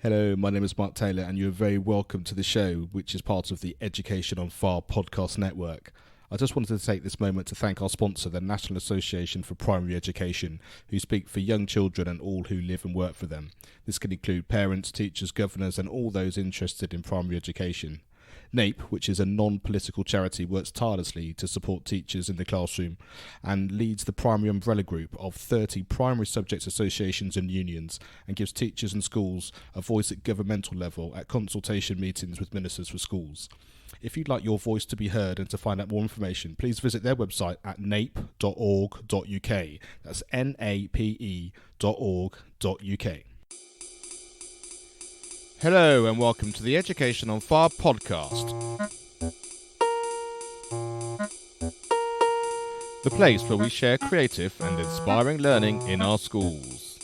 Hello, my name is Mark Taylor, and you're very welcome to the show, which is part of the Education on Fire podcast network. I just wanted to take this moment to thank our sponsor, the National Association for Primary Education, who speak for young children and all who live and work for them. This can include parents, teachers, governors, and all those interested in primary education. NAPE, which is a non-political charity, works tirelessly to support teachers in the classroom and leads the primary umbrella group of 30 primary subject associations and unions, and gives teachers and schools a voice at governmental level at consultation meetings with ministers for schools. If you'd like your voice to be heard and to find out more information, please visit their website at nape.org.uk. That's nape.org.uk. Hello and welcome to the Education on Fire podcast. The place where we share creative and inspiring learning in our schools.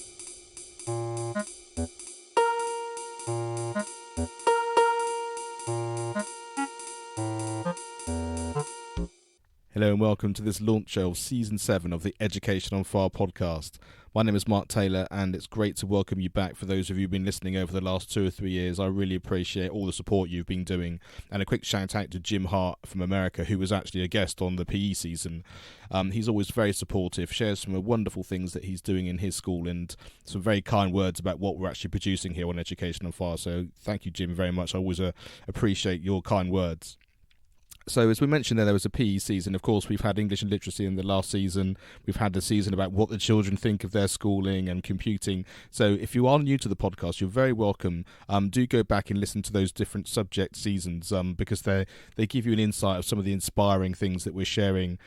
Hello and welcome to this launch show of Season 7 of the Education on Fire podcast. My name is Mark Taylor, and it's great to welcome you back. For those of you who've been listening over the last 2 or 3 years, I really appreciate all the support you've been doing. And a quick shout out to Jim Hart from America, who was actually a guest on the PE season. He's always very supportive, shares some wonderful things that he's doing in his school, and some very kind words about what we're actually producing here on Education on Fire. So thank you, Jim, very much. I always appreciate your kind words. So as we mentioned there was a PE season. Of course, we've had English and literacy in the last season. We've had the season about what the children think of their schooling and computing. So if you are new to the podcast, you're very welcome. Do go back and listen to those different subject seasons because they give you an insight of some of the inspiring things that we're sharing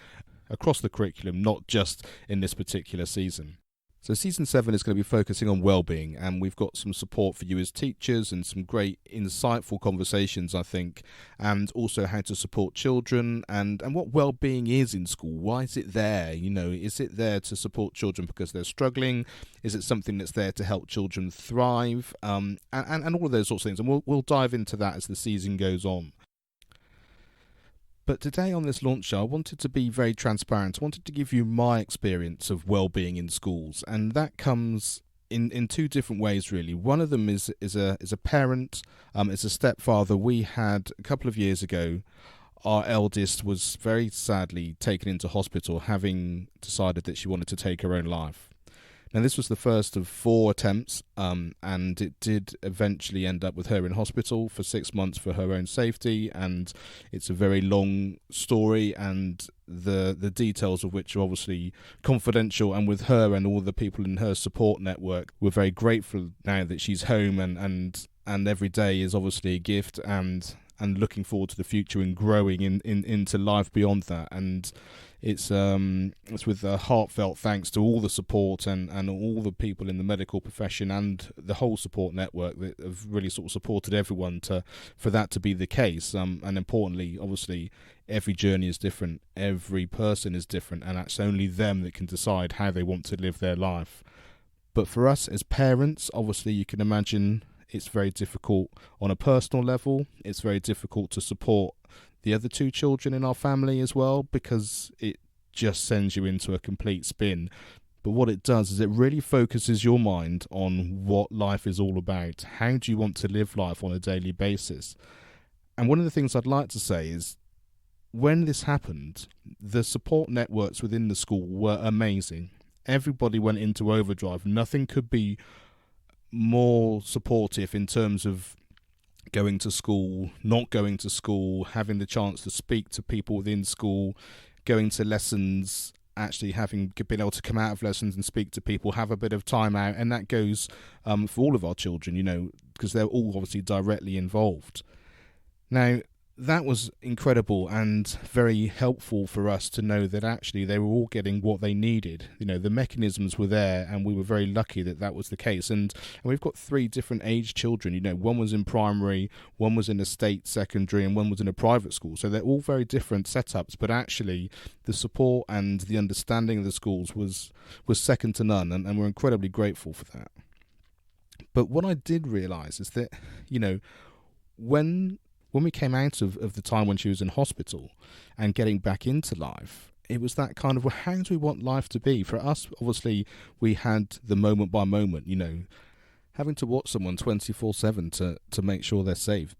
across the curriculum, not just in this particular season. So Season 7 is going to be focusing on wellbeing, and we've got some support for you as teachers and some great insightful conversations, I think, and also how to support children and what wellbeing is in school. Why is it there? Is it there to support children because they're struggling? Is it something that's there to help children thrive? And all of those sorts of things, and we'll dive into that as the season goes on. But today on this launch show, I wanted to be very transparent. I wanted to give you my experience of well-being in schools, and that comes in two different ways, really. One of them is a parent, as a stepfather. We had a couple of years ago, our eldest was very sadly taken into hospital, having decided that she wanted to take her own life. Now, this was the first of 4 attempts, and it did eventually end up with her in hospital for 6 months for her own safety, and it's a very long story, and the details of which are obviously confidential, and with her and all the people in her support network, we're very grateful now that she's home, and every day is obviously a gift, and looking forward to the future and growing into life beyond that. And it's with a heartfelt thanks to all the support and all the people in the medical profession and the whole support network that have really sort of supported everyone for that to be the case. And importantly, obviously, every journey is different, every person is different, and it's only them that can decide how they want to live their life. But for us as parents, obviously, you can imagine it's very difficult on a personal level. It's very difficult to support the other 2 children in our family as well, because it just sends you into a complete spin. But what it does is it really focuses your mind on what life is all about. How do you want to live life on a daily basis? And one of the things I'd like to say is, when this happened, the support networks within the school were amazing. Everybody went into overdrive. Nothing could be more supportive in terms of going to school, not going to school, having the chance to speak to people within school, going to lessons, actually having been able to come out of lessons and speak to people, have a bit of time out. And that goes for all of our children, because they're all obviously directly involved. Now, that was incredible and very helpful for us to know that actually they were all getting what they needed. The mechanisms were there, and we were very lucky that that was the case. And we've got 3 different age children. One was in primary, one was in a state secondary, and one was in a private school. So they're all very different setups, but actually the support and the understanding of the schools was second to none, and we're incredibly grateful for that. But what I did realise is that, when we came out of the time when she was in hospital and getting back into life, it was that kind of, well, how do we want life to be? For us, obviously, we had the moment by moment, having to watch someone 24/7 to make sure they're safe,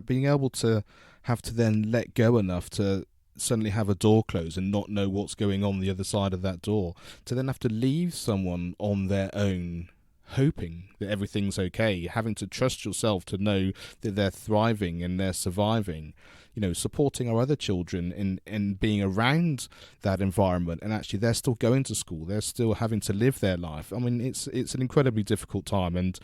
being able to have to then let go enough to suddenly have a door close and not know what's going on the other side of that door, to then have to leave someone on their own hoping that everything's okay, having to trust yourself to know that they're thriving and they're surviving, supporting our other children in being around that environment, and actually they're still going to school, they're still having to live their life. I mean, it's an incredibly difficult time, and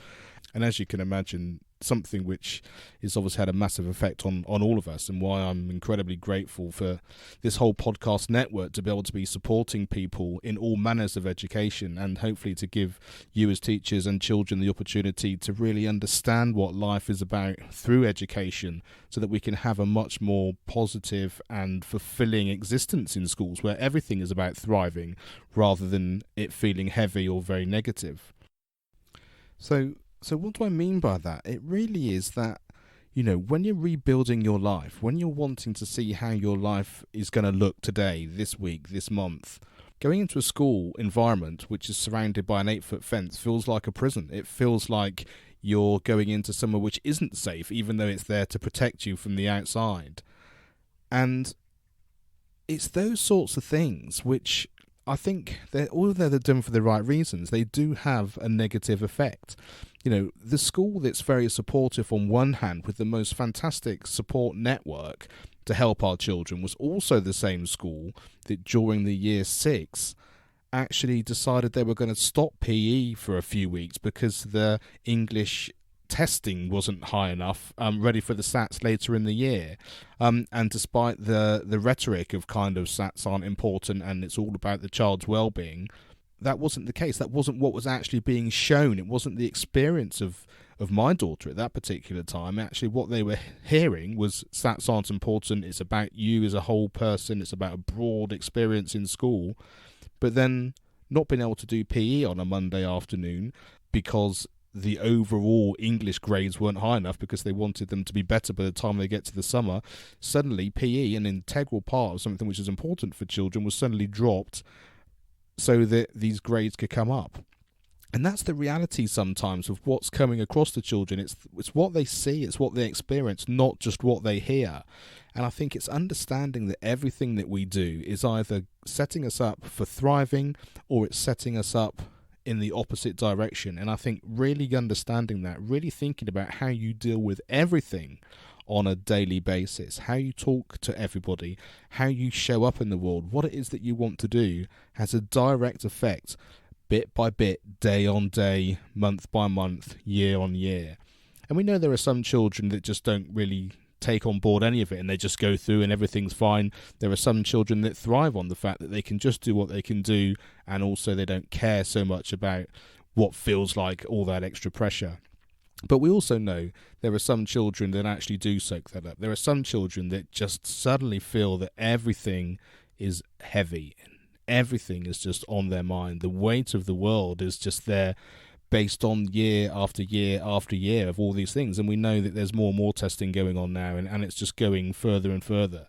as you can imagine, something which has obviously had a massive effect on all of us, and why I'm incredibly grateful for this whole podcast network to be able to be supporting people in all manners of education, and hopefully to give you as teachers and children the opportunity to really understand what life is about through education, so that we can have a much more positive and fulfilling existence in schools where everything is about thriving rather than it feeling heavy or very negative. So what do I mean by that? It really is that, when you're rebuilding your life, when you're wanting to see how your life is going to look today, this week, this month, going into a school environment which is surrounded by an 8-foot fence feels like a prison. It feels like you're going into somewhere which isn't safe, even though it's there to protect you from the outside. And it's those sorts of things which I think although they're done for the right reasons, they do have a negative effect. The school that's very supportive on one hand with the most fantastic support network to help our children was also the same school that during the year 6 actually decided they were going to stop PE for a few weeks because the English testing wasn't high enough, ready for the SATs later in the year. And despite the rhetoric of kind of SATs aren't important and it's all about the child's well-being, that wasn't the case. That wasn't what was actually being shown. It wasn't the experience of my daughter at that particular time. Actually, what they were hearing was SATs aren't important. It's about you as a whole person. It's about a broad experience in school. But then not being able to do PE on a Monday afternoon because the overall English grades weren't high enough, because they wanted them to be better by the time they get to the summer. Suddenly PE, an integral part of something which is important for children, was suddenly dropped so that these grades could come up. And that's the reality sometimes of what's coming across to children. It's what they see, it's what they experience, not just what they hear. And I think it's understanding that everything that we do is either setting us up for thriving or it's setting us up in the opposite direction. And I think really understanding that, really thinking about how you deal with everything on a daily basis, how you talk to everybody, how you show up in the world, what it is that you want to do, has a direct effect, bit by bit, day on day, month by month, year on year. And we know there are some children that just don't really take on board any of it and they just go through and everything's fine. There are some children that thrive on the fact that they can just do what they can do, and also they don't care so much about what feels like all that extra pressure. But we also know there are some children that actually do soak that up. There are some children that just suddenly feel that everything is heavy, everything is just on their mind. The weight of the world is just there, based on year after year after year of all these things. And we know that there's more and more testing going on now, and it's just going further and further.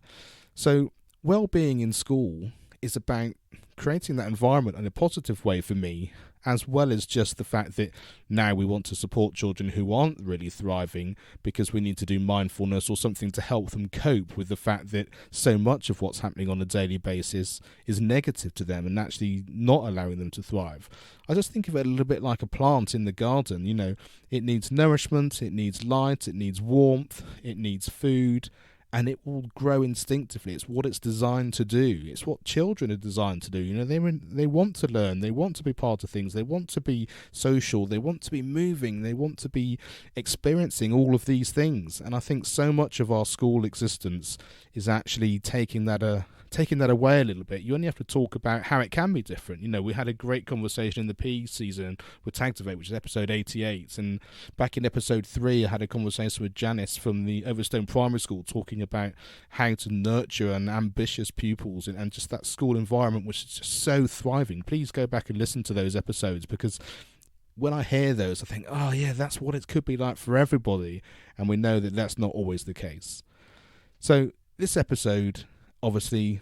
So well-being in school is about creating that environment in a positive way for me, as well as just the fact that now we want to support children who aren't really thriving because we need to do mindfulness or something to help them cope with the fact that so much of what's happening on a daily basis is negative to them and actually not allowing them to thrive. I just think of it a little bit like a plant in the garden. It needs nourishment, it needs light, it needs warmth, it needs food, and it will grow instinctively. It's what it's designed to do. It's what children are designed to do. They want to learn. They want to be part of things. They want to be social. They want to be moving. They want to be experiencing all of these things. And I think so much of our school existence is actually taking that away a little bit. You only have to talk about how it can be different. We had a great conversation in the PE season with Tactivate, which is episode 88. And back in episode 3, I had a conversation with Janice from the Overstone Primary School talking about how to nurture and ambitious pupils and just that school environment, which is just so thriving. Please go back and listen to those episodes, because when I hear those, I think, oh yeah, that's what it could be like for everybody. And we know that that's not always the case. So this episode, obviously,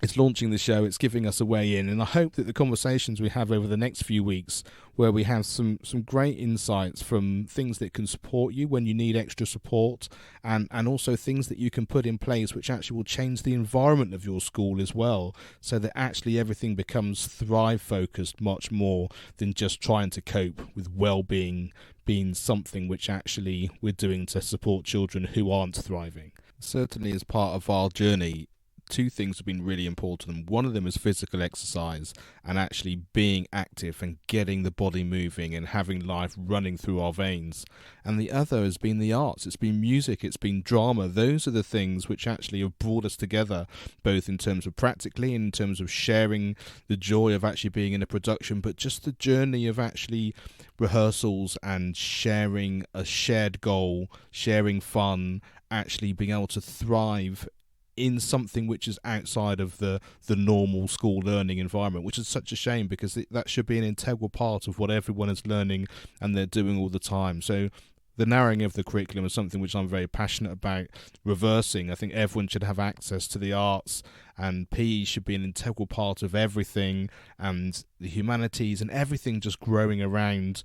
It's launching the show, it's giving us a way in, and I hope that the conversations we have over the next few weeks, where we have some great insights from things that can support you when you need extra support, and also things that you can put in place which actually will change the environment of your school as well, so that actually everything becomes thrive focused much more than just trying to cope with well-being being something which actually we're doing to support children who aren't thriving. Certainly as part of our journey, two things have been really important, and one of them is physical exercise and actually being active and getting the body moving and having life running through our veins, and the other has been the arts. It's been music, it's been drama. Those are the things which actually have brought us together, both in terms of practically and in terms of sharing the joy of actually being in a production, but just the journey of actually rehearsals and sharing a shared goal, sharing fun, actually being able to thrive in something which is outside of the normal school learning environment, which is such a shame, because that should be an integral part of what everyone is learning and they're doing all the time. So the narrowing of the curriculum is something which I'm very passionate about reversing. I think everyone should have access to the arts, and PE should be an integral part of everything, and the humanities and everything just growing around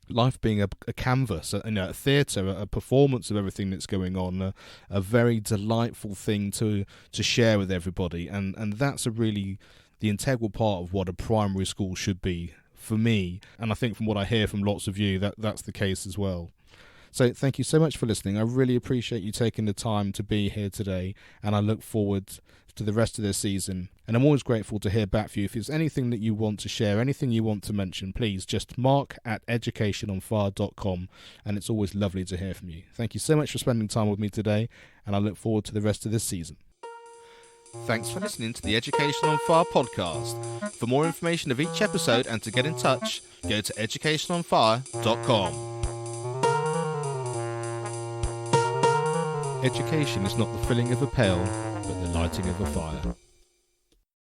life being a canvas, a theatre, a performance of everything that's going on, a very delightful thing to share with everybody, and that's really the integral part of what a primary school should be for me, and I think from what I hear from lots of you, that's the case as well. So thank you so much for listening. I really appreciate you taking the time to be here today, and I look forward to the rest of this season. And I'm always grateful to hear back from you. If there's anything that you want to share, anything you want to mention, please just mark@educationonfire.com, and it's always lovely to hear from you. Thank you so much for spending time with me today, and I look forward to the rest of this season. Thanks for listening to the Education on Fire podcast. For more information of each episode and to get in touch, go to educationonfire.com. Education is not the filling of a pail, but the lighting of a fire.